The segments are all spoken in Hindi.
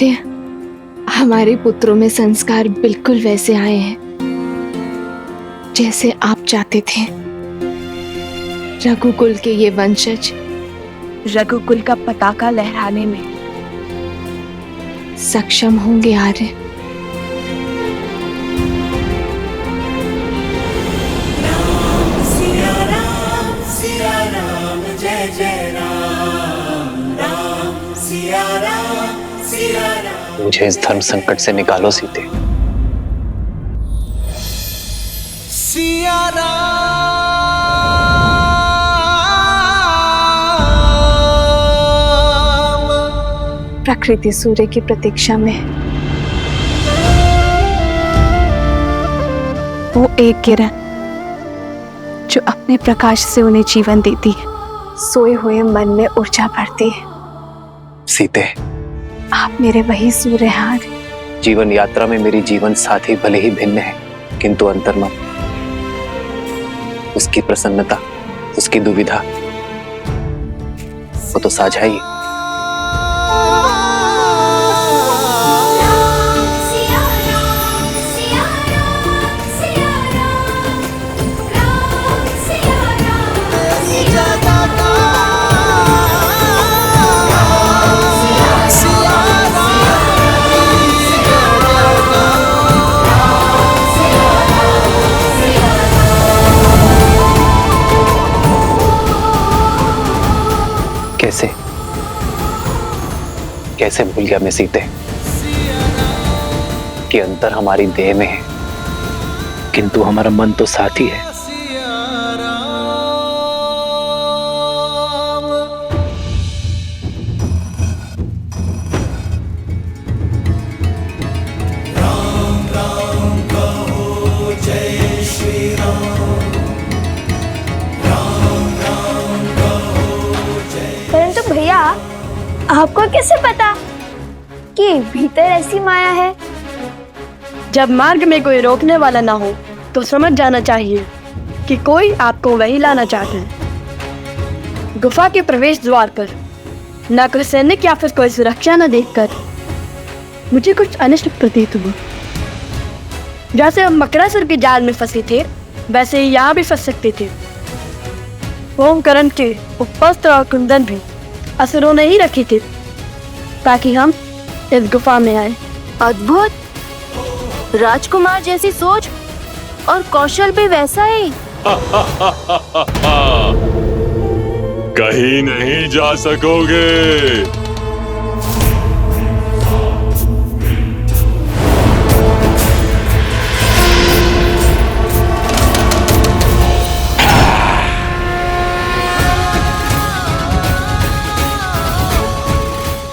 आर्य, हमारे पुत्रों में संस्कार बिल्कुल वैसे आए हैं जैसे आप चाहते थे। रघुकुल के ये वंशज रघुकुल का पताका लहराने में सक्षम होंगे आर्य। सिया राम जय जय राम, राम सिया राम। मुझे इस धर्म संकट से निकालो सीते। सिया राम। प्रकृति सूर्य की प्रतीक्षा में वो एक किरण जो अपने प्रकाश से उन्हें जीवन देती है, सोए हुए मन में ऊर्जा भरती है। सीते, आप मेरे वही सूर्य हैं आर्य। जीवन यात्रा में मेरी जीवन साथी भले ही भिन्न है, किंतु अंतर्मन, उसकी प्रसन्नता, उसकी दुविधा, वो तो साझा ही। कैसे कैसे भूल गया मैं सीते कि अंतर हमारी देह में है, किंतु हमारा मन तो साथ ही है। परंतु भैया, आपको कैसे पता कि भीतर ऐसी माया है? जब मार्ग में कोई रोकने वाला ना हो तो समझ जाना चाहिए कि कोई आपको वही लाना चाहता है। गुफा के प्रवेश द्वार पर न कोई सैनिक या फिर कोई सुरक्षा न देखकर मुझे कुछ अनिष्ट प्रतीत हुआ। जैसे हम मकरासुर के जाल में फंसे थे, वैसे ही यहाँ भी फंस सकते थे। ओमकरण के उपस्त्र और कुंदन भी असुरों ने ही रखे थे ताकि हम इस गुफा में आए। अद्भुत! राजकुमार जैसी सोच और कौशल भी वैसा ही। कहीं नहीं जा सकोगे।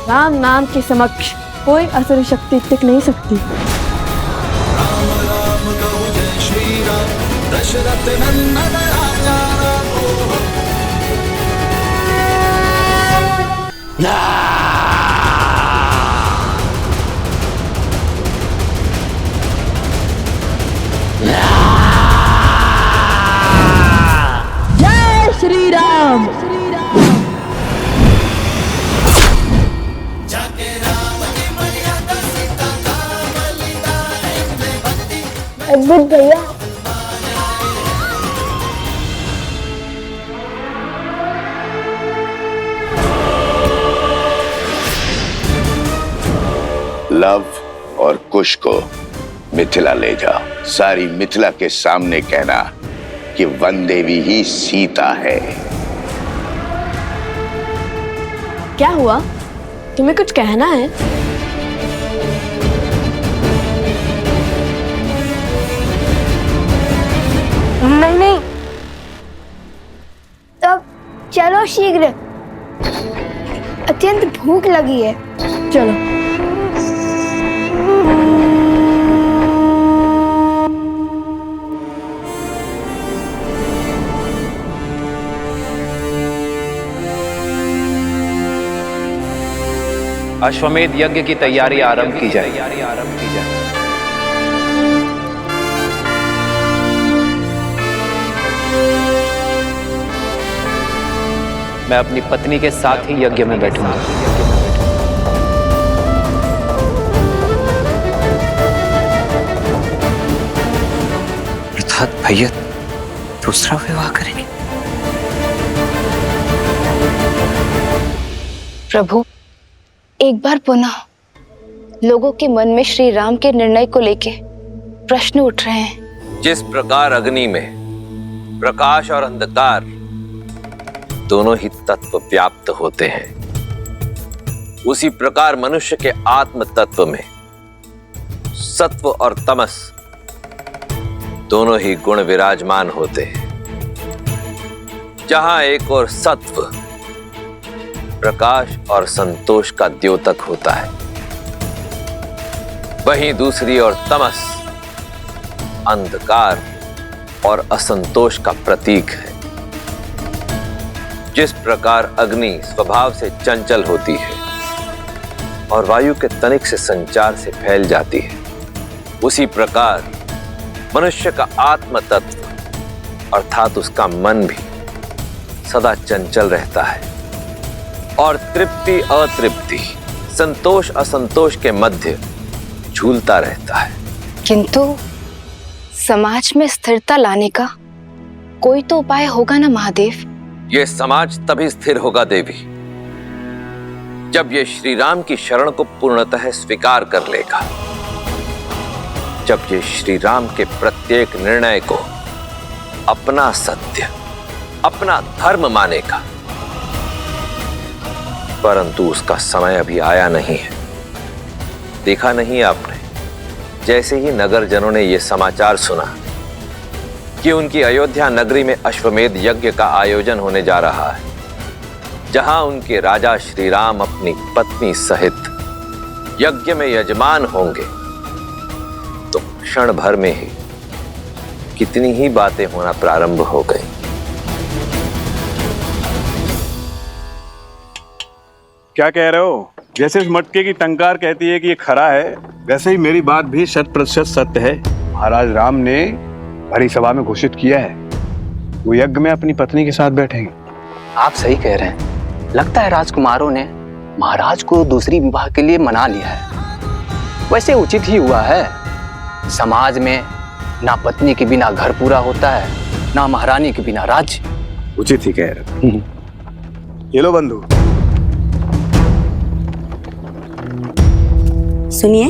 राम नाम के समक्ष कोई असुर शक्ति टिक नहीं सकती। जय श्री राम। अद्भुत भैया। लव और कुश को मिथिला ले जाओ। सारी मिथिला के सामने कहना कि वन देवी ही सीता है। क्या हुआ? तुम्हें कुछ कहना है? नहीं, तब चलो शीघ्र, अत्यंत भूख लगी है। चलो। अश्वमेध यज्ञ की तैयारी आरंभ की जाए। मैं अपनी पत्नी के साथ ही यज्ञ में बैठूंगा। भैया दूसरा विवाह करेंगे? प्रभु, एक बार पुनः लोगों के मन में श्री राम के निर्णय को लेके प्रश्न उठ रहे हैं। जिस प्रकार अग्नि में प्रकाश और अंधकार दोनों ही तत्व व्याप्त होते हैं, उसी प्रकार मनुष्य के आत्म तत्व में सत्व और तमस दोनों ही गुण विराजमान होते हैं। जहां एक और सत्व प्रकाश और संतोष का द्योतक होता है, वहीं दूसरी ओर तमस अंधकार और असंतोष का प्रतीक है। जिस प्रकार अग्नि स्वभाव से चंचल होती है और वायु के तनिक से संचार से फैल जाती है, उसी प्रकार मनुष्य का आत्म तत्व अर्थात उसका मन भी सदा चंचल रहता है और तृप्ति अतृप्ति, संतोष असंतोष के मध्य झूलता रहता है। किंतु समाज में स्थिरता लाने का कोई तो उपाय होगा ना महादेव? यह समाज तभी स्थिर होगा देवी, जब यह श्री राम की शरण को पूर्णतः स्वीकार कर लेगा, जब ये श्री राम के प्रत्येक निर्णय को अपना सत्य, अपना धर्म मानेगा। परंतु उसका समय अभी आया नहीं है। देखा नहीं आपने, जैसे ही नगर जनों ने यह समाचार सुना कि उनकी अयोध्या नगरी में अश्वमेध यज्ञ का आयोजन होने जा रहा है, जहां उनके राजा श्री राम अपनी पत्नी सहित यज्ञ में यजमान होंगे, तो क्षण भर में ही कितनी ही बातें होना प्रारंभ हो गई। क्या कह रहे हो? जैसे इस मटके की टंकार कहती है कि ये खरा है, वैसे ही मेरी बात भी 100% सत्य है। महाराज राम ने भरी सभा में घोषित किया है वो यज्ञ में अपनी पत्नी के साथ बैठेंगे। आप सही कह रहे हैं। लगता है राजकुमारों ने महाराज को दूसरी विवाह के लिए मना लिया है। वैसे उचित ही हुआ है। समाज में ना पत्नी के बिना घर पूरा होता है, ना महारानी के बिना राज्य। उचित ही कह रहे। ये लो बंधु। सुनिए,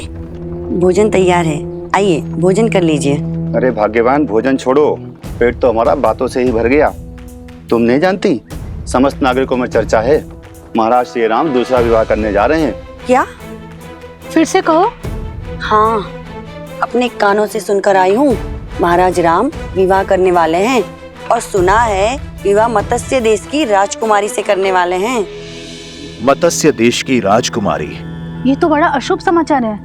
भोजन तैयार है, आइए भोजन कर लीजिए। अरे भाग्यवान, भोजन छोड़ो, पेट तो हमारा बातों से ही भर गया। तुम नहीं जानती, समस्त नागरिकों में चर्चा है महाराज श्री राम दूसरा विवाह करने जा रहे हैं। क्या? फिर से कहो। हाँ, अपने कानों से सुनकर आई हूँ। महाराज राम विवाह करने वाले हैं और सुना है विवाह मत्स्य देश की राजकुमारी से करने वाले हैं। मत्स्य देश की राजकुमारी? ये तो बड़ा अशुभ समाचार है।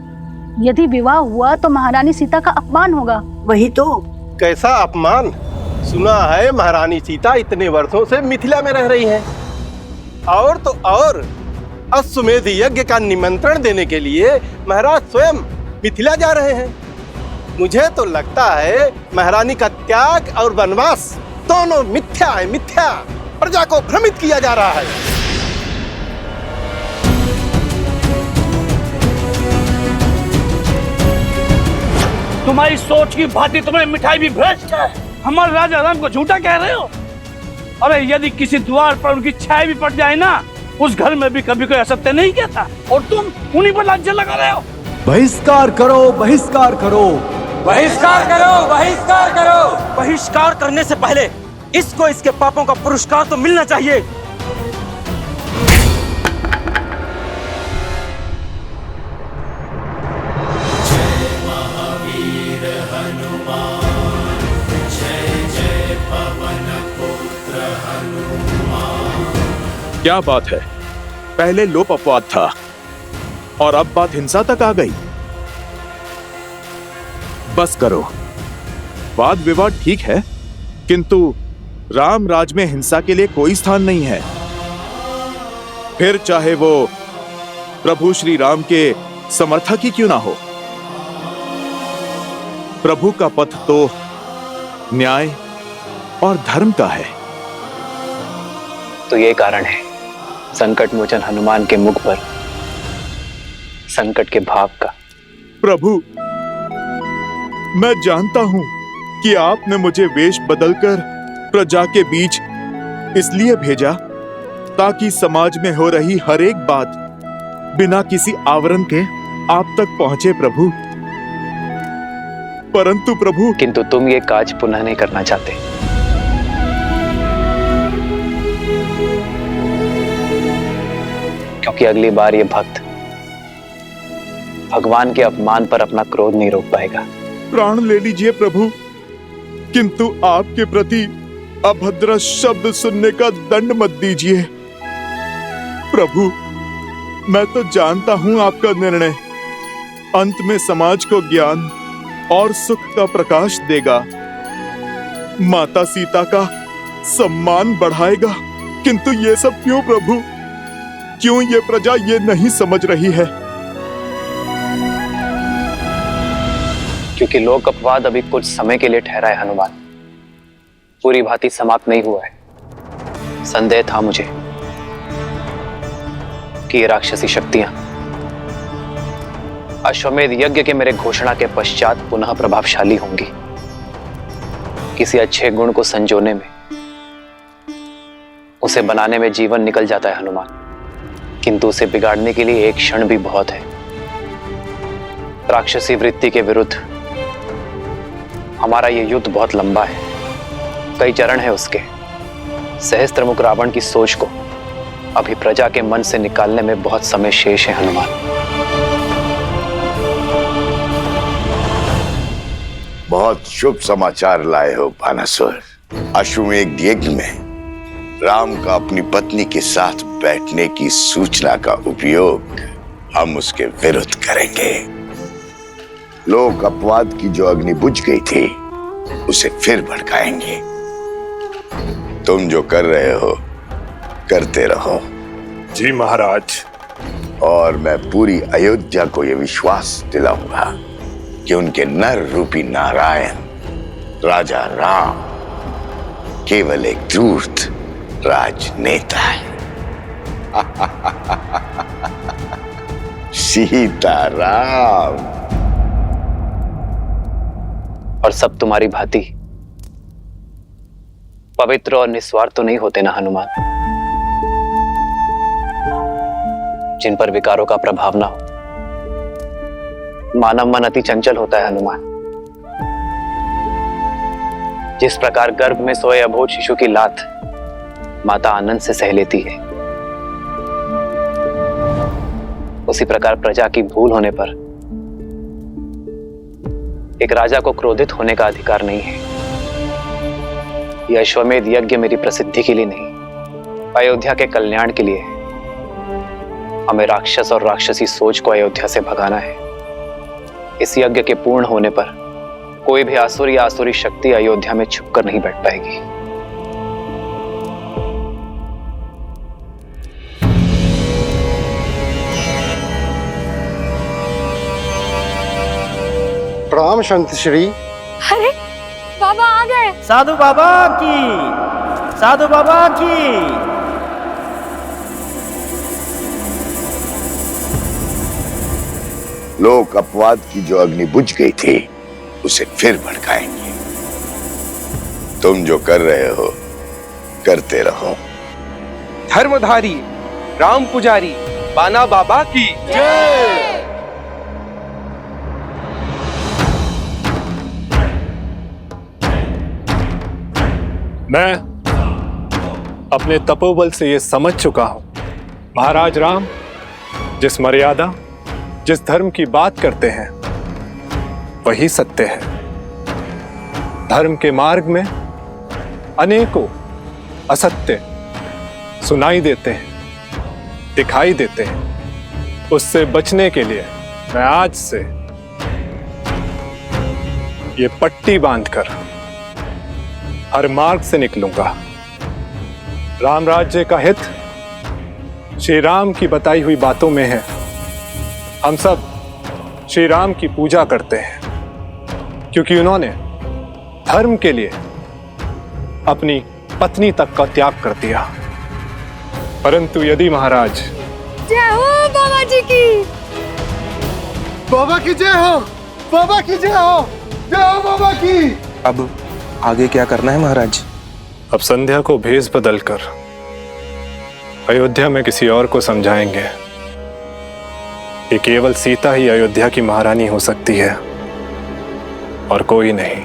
यदि विवाह हुआ तो महारानी सीता का अपमान होगा। वही तो। कैसा अपमान? सुना है महारानी सीता इतने वर्षों से मिथिला में रह रही हैं, और तो और अश्वमेध यज्ञ का निमंत्रण देने के लिए महाराज स्वयं मिथिला जा रहे हैं। मुझे तो लगता है महारानी का त्याग और वनवास दोनों मिथ्या है, मिथ्या। प्रजा को भ्रमित किया जा रहा है। तुम्हारी सोच की भांति तुम्हें मिठाई भी भ्रष्ट है। हमारे राजा राम को झूठा कह रहे हो? अरे यदि किसी द्वार पर उनकी छाया भी पड़ जाए ना, उस घर में भी कभी कोई असत्य नहीं कहता, और तुम उन्हीं पर लांछन लगा रहे हो। बहिष्कार करो, बहिष्कार करो, बहिष्कार करो, बहिष्कार करो। बहिष्कार करने से पहले इसको इसके पापों का पुरस्कार तो मिलना चाहिए। क्या बात है? पहले लोप अपवाद था और अब बात हिंसा तक आ गई। बस करो। वाद विवाद ठीक है, किंतु राम राज में हिंसा के लिए कोई स्थान नहीं है। फिर चाहे वो प्रभु श्री राम के समर्थक ही क्यों ना हो। प्रभु का पथ तो न्याय और धर्म का है। तो ये कारण है संकट मोचन हनुमान के मुख पर संकट के भाव का। प्रभु, मैं जानता हूं कि आपने मुझे वेश बदलकर प्रजा के बीच इसलिए भेजा ताकि समाज में हो रही हर एक बात बिना किसी आवरण के आप तक पहुंचे प्रभु। परंतु प्रभु, किंतु तुम ये काज पुनः नहीं करना चाहते। क्योंकि अगली बार ये भक्त भगवान के अपमान पर अपना क्रोध नहीं रोक पाएगा। प्राण ले लीजिए प्रभु, किंतु आपके प्रति अभद्र शब्द सुनने का दंड मत दीजिए। प्रभु, मैं तो जानता हूं आपका निर्णय अंत में समाज को ज्ञान और सुख का प्रकाश देगा, माता सीता का सम्मान बढ़ाएगा। किंतु ये सब क्यों प्रभु? क्यों ये प्रजा ये नहीं समझ रही है? क्योंकि लोक अपवाद अभी कुछ समय के लिए ठहरा है हनुमान, पूरी भांति समाप्त नहीं हुआ है। संदेह था मुझे कि ये राक्षसी शक्तियां अश्वमेध यज्ञ के मेरे घोषणा के पश्चात पुनः प्रभावशाली होंगी। किसी अच्छे गुण को संजोने में, उसे बनाने में जीवन निकल जाता है हनुमान, किंतु उसे बिगाड़ने के लिए एक क्षण भी बहुत है। राक्षसी वृत्ति के विरुद्ध हमारा ये युद्ध बहुत लंबा है, कई चरण है उसके। सहस्त्रमुख रावण की सोच को अभी प्रजा के मन से निकालने में बहुत समय शेष है हनुमान। बहुत शुभ समाचार लाए हो भानासुर। अश्वमेध यज्ञ में राम का अपनी पत्नी के साथ बैठने की सूचना का उपयोग हम उसके विरुद्ध करेंगे। लोक अपवाद की जो अग्नि बुझ गई थी उसे फिर भड़काएंगे। तुम जो कर रहे हो करते रहो। जी महाराज। और मैं पूरी अयोध्या को यह विश्वास दिलाऊंगा कि उनके नर रूपी नारायण राजा राम केवल एक धूर्त राजनेता है। सीताराम। और सब तुम्हारी भांति पवित्र और निस्वार्थ तो नहीं होते ना हनुमान, जिन पर विकारों का प्रभाव ना हो। मानव मन अति चंचल होता है हनुमान। जिस प्रकार गर्भ में सोए अबोध शिशु की लात माता आनंद से सह लेती है, उसी प्रकार प्रजा की भूल होने पर एक राजा को क्रोधित होने का अधिकार नहीं है। यह अश्वमेध यज्ञ मेरी प्रसिद्धि के लिए नहीं, अयोध्या के कल्याण के लिए है। हमें राक्षस और राक्षसी सोच को अयोध्या से भगाना है। इस यज्ञ के पूर्ण होने पर कोई भी आसुर या आसुरी शक्ति अयोध्या में छुपकर नहीं बैठ पाएगी। प्रणाम संत श्री। अरे बाबा आ गए। साधु बाबा की, साधु बाबा की। लोक अपवाद की जो अग्नि बुझ गई थी उसे फिर भड़काएंगे। तुम जो कर रहे हो करते रहो। धर्मधारी राम पुजारी बाना बाबा की जय। मैं अपने तपोबल से यह समझ चुका हूं, महाराज राम जिस मर्यादा जिस धर्म की बात करते हैं वही सत्य है। धर्म के मार्ग में अनेकों असत्य सुनाई देते हैं, दिखाई देते हैं। उससे बचने के लिए मैं आज से ये पट्टी बांधकर हर मार्ग से निकलूंगा। राम राज्य का हित श्री राम की बताई हुई बातों में है। हम सब श्री राम की पूजा करते हैं क्योंकि उन्होंने धर्म के लिए अपनी पत्नी तक का त्याग कर दिया। परंतु यदि महाराज जय हो बाबा जी की। बाबा की जय हो, बाबा की जय हो, जय हो बाबा की। अब आगे क्या करना है महाराज? अब संध्या को भेष बदलकर अयोध्या में किसी और को समझाएंगे कि केवल सीता ही अयोध्या की महारानी हो सकती है और कोई नहीं।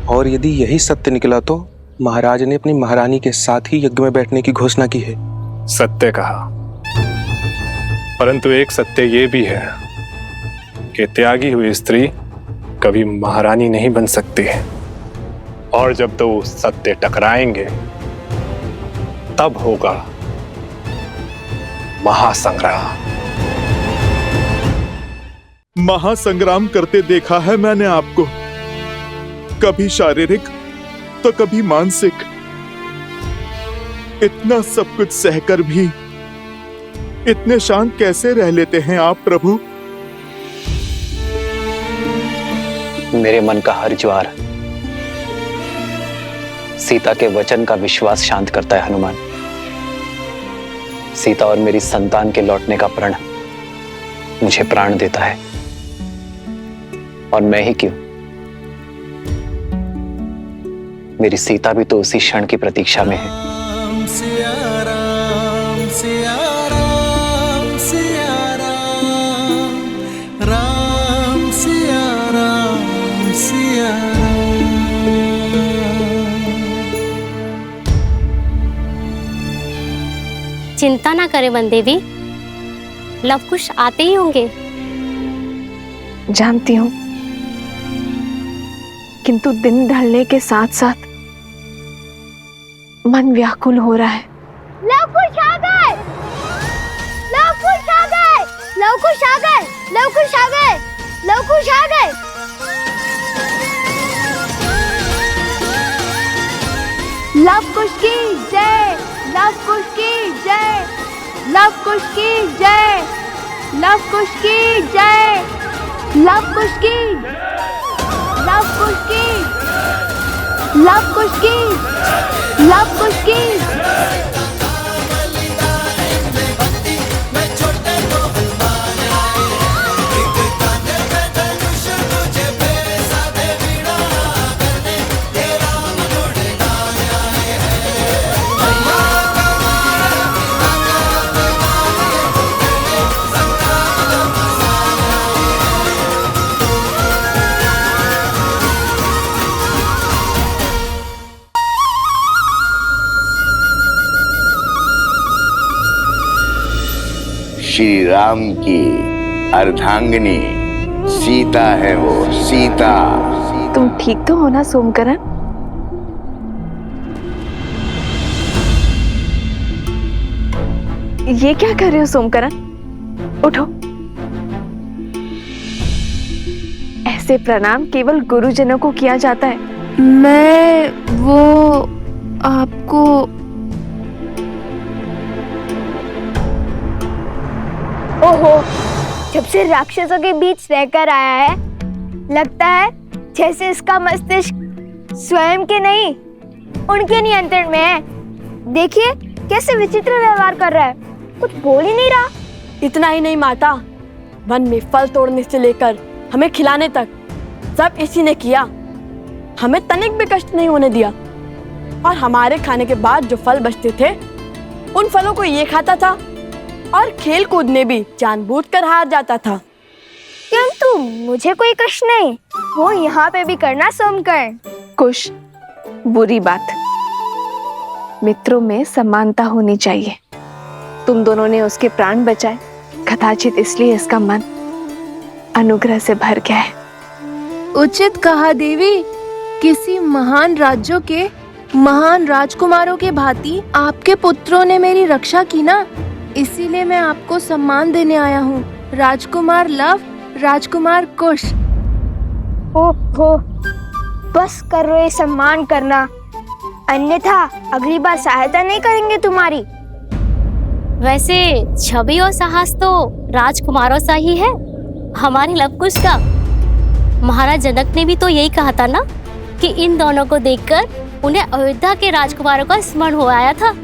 और यदि यही सत्य निकला तो महाराज ने अपनी महारानी के साथ ही यज्ञ में बैठने की घोषणा की है। सत्य कहा, परंतु एक सत्य ये भी है कि त्यागी हुई स्त्री कभी महारानी नहीं बन सकती है। और जब दो सत्य टकराएंगे तब होगा महासंग्राम। महासंग्राम करते देखा है मैंने आपको, कभी शारीरिक तो कभी मानसिक। इतना सब कुछ सहकर भी इतने शांत कैसे रह लेते हैं आप प्रभु? मेरे मन का हर ज्वार सीता के वचन का विश्वास शांत करता है हनुमान। सीता और मेरी संतान के लौटने का प्रण मुझे प्राण देता है। और मैं ही क्यों, मेरी सीता भी तो उसी क्षण की प्रतीक्षा में है। चिंता ना करें वन देवी, लव कुश आते ही होंगे। जानती हूँ, किंतु दिन ढलने के साथ साथ मन व्याकुल हो रहा है। लव कुश आ गए, लव कुश आ गए, लव कुश आ गए, लव कुश आ गए, लव कुश आ गए। लव कुश की जय, लव कुश की जय, लव कुश की जय, लव कुश की जय, लव कुश की, लव कुश की, लव कुश की, लव कुश की। श्री राम की अर्धांगिनी सीता है वो, सीता। तुम ठीक तो हो ना सोमकरण? ये क्या कर रहे हो सोमकरण? उठो। ऐसे प्रणाम केवल गुरुजनों को किया जाता है। मैं वो आपको ओहो, जब से राक्षसों के बीच रहकर आया है, लगता है जैसे इसका मस्तिष्क स्वयं के नहीं उनके नियंत्रण में है। देखिए कैसे विचित्र व्यवहार कर रहा है, कुछ बोल ही नहीं रहा। इतना ही नहीं माता, वन में फल तोड़ने से लेकर हमें खिलाने तक सब इसी ने किया। हमें तनिक भी कष्ट नहीं होने दिया। और हमारे खाने के बाद जो फल बचते थे उन फलों को ये खाता था और खेल कूद में भी जानबूझकर हार जाता था। किंतु मुझे कोई कष्ट नहीं, वो यहाँ पे भी करना सोमकर्ण। कुश, बुरी बात। मित्रों में समानता होनी चाहिए। तुम दोनों ने उसके प्राण बचाए, कदाचित इसलिए इसका मन अनुग्रह से भर गया है। उचित कहा देवी, किसी महान राज्यों के महान राजकुमारों के भांति आपके पुत्रों ने मेरी रक्षा की ना, इसीलिए मैं आपको सम्मान देने आया हूँ। राजकुमार लव, राजकुमार कुश। ओहो, बस करो ये सम्मान करना, अन्यथा अगली बार सहायता नहीं करेंगे तुम्हारी। वैसे छवि और साहस तो राजकुमारों सा ही है, हमारे लव कुश का। महाराज जनक ने भी तो यही कहा था ना कि इन दोनों को देखकर उन्हें अयोध्या के राजकुमारों का स्मरण हो आया था।